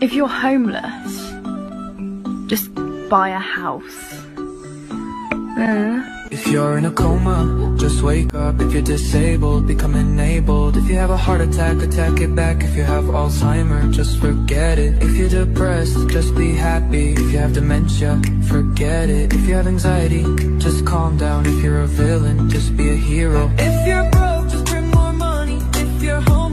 If you're homeless, just buy a house. If you're in a coma, just wake up. If you're disabled, become enabled. If you have a heart attack, attack it back. If you have Alzheimer's, just forget it. If you're depressed, just be happy. If you have dementia, forget it. If you have anxiety, just calm down. If you're a villain, just be a hero. If you're broke, just bring more money. If you're home